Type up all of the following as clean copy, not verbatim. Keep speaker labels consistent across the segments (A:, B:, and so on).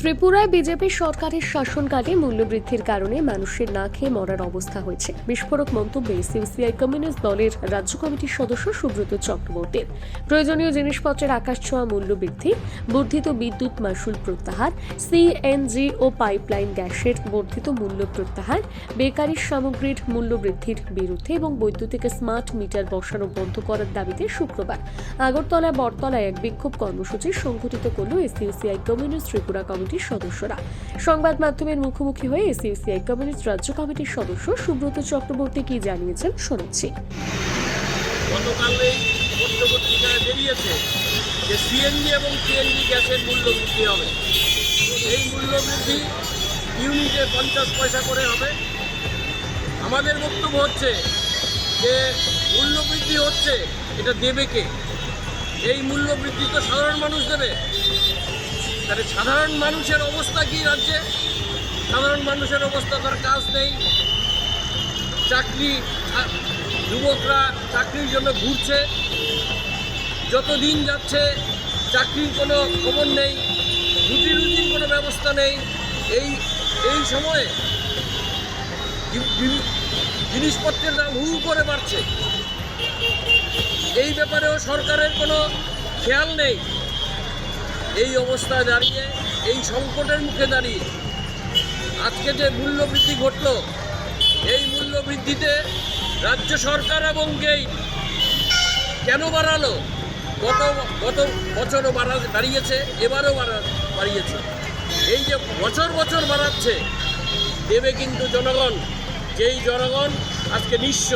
A: ত্রিপুরায় বিজেপি সরকারের শাসনকালে মূল্যবৃদ্ধির কারণে মানুষের না খেয়ে মরার অবস্থা হয়েছে। বিস্ফোরক মন্তব্যে সিপিআই কমিউনিস্ট দলের রাজ্য কমিটির সদস্য সুব্রত চক্রবর্তীর। প্রয়োজনীয় জিনিসপত্রের আকাশছোঁয়া মূল্যবৃদ্ধি, বর্ধিত বিদ্যুৎ মাশুল প্রত্যাহার, সিএনজি ও পাইপলাইন গ্যাসের বর্ধিত মূল্য প্রত্যাহার, বেকারি সামগ্রীর মূল্যবৃদ্ধির বিরুদ্ধে এবং বৈদ্যুতিক স্মার্ট মিটার বসানো বন্ধ করার দাবিতে শুক্রবার আগরতলা বটতলায় এক বিক্ষোভ কর্মসূচি সংঘটিত করল সিপিআই কমিউনিস্ট ত্রিপুরা কমিটির সদস্যরা। সংবাদ মাধ্যমের মুখোমুখি হয়ে সিপিআই কমিউনিস্ট রাজ্য কমিটির সদস্য সুব্রত চক্রবর্তী কি জানিয়েছেন শোনাচ্ছি।
B: গতকালেই পত্রপত্রিকায় বেরিয়েছে যে সিএনজি এবং সিএনজি গ্যাসের মূল্য বৃদ্ধি হবে। এই মূল্য বৃদ্ধি ইউনিটে 50 পয়সা করে হবে। আমাদের বক্তব্য হচ্ছে যে মূল্য বৃদ্ধি হচ্ছে, এটা দেবে কে? এই মূল্য বৃদ্ধি তো সাধারণ মানুষ দেবে। তাহলে সাধারণ মানুষের অবস্থা কি রাজ্যে? সাধারণ মানুষের অবস্থা, তার কাজ নেই, চাকরি, যুবকরা চাকরির জন্য ঘুরছে, যত দিন যাচ্ছে চাকরির কোনো খবর নেই, রুটির কোনো ব্যবস্থা নেই। এই সময়ে জিনিসপত্রের দাম হু করে বাড়ছে। এই ব্যাপারেও সরকারের কোনো খেয়াল নেই। এই অবস্থায় দাঁড়িয়ে, এই সংকটের মুখে দাঁড়িয়ে আজকে যে মূল্য বৃদ্ধি ঘটল, এই মূল্য বৃদ্ধিতে রাজ্য সরকার এবং গেইট কেন বাড়ালো? গত বছরও বাড়িয়েছে, এবারও বাড়িয়েছে। এই যে বছর বছর বাড়াচ্ছে, দেবে কিন্তু জনগণ। যেই জনগণ আজকে নিঃস্ব,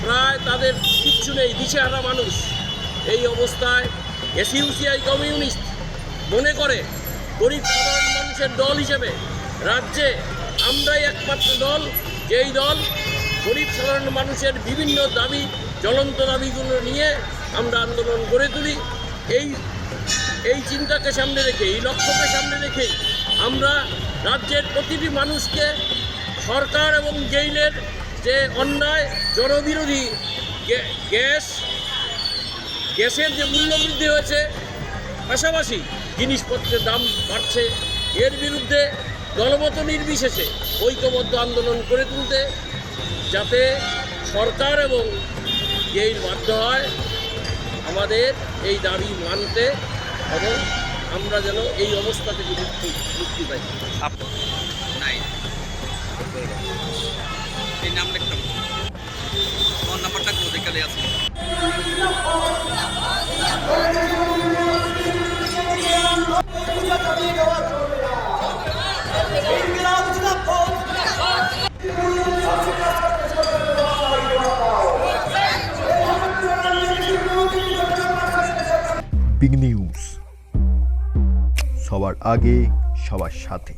B: প্রায় তাদের কিচ্ছু নেই, দিশেহারা মানুষ। এই অবস্থায় সিপিআই কমিউনিস্ট মনে করে গরিব সাধারণ মানুষের দল হিসেবে রাজ্যে আমরাই একমাত্র দল, যেই দল গরিব সাধারণ মানুষের বিভিন্ন দাবি, জ্বলন্ত দাবিগুলো নিয়ে আমরা আন্দোলন গড়ে তুলি। এই চিন্তাকে সামনে রেখে, এই লক্ষ্যকে সামনে রেখে আমরা রাজ্যের প্রতিটি মানুষকে সরকার এবং গেইলের যে অন্যায়, জনবিরোধী গ্যাসের যে মূল্য বৃদ্ধি হয়েছে, পাশাপাশি জিনিসপত্রের দাম বাড়ছে, এর বিরুদ্ধে দলমত নির্বিশেষে ঐক্যবদ্ধ আন্দোলন করে তুলতে, যাতে সরকার এবং গেইল বাধ্য হয় আমাদের এই দাবি মানতে এবং আমরা যেন এই অবস্থা থেকে মুক্তি পাই।
C: এই নাম লিখতাম, আমার নাম্বারটা কোথায় আছে?
D: বিগ নিউজ, সবার আগে সবার সাথে।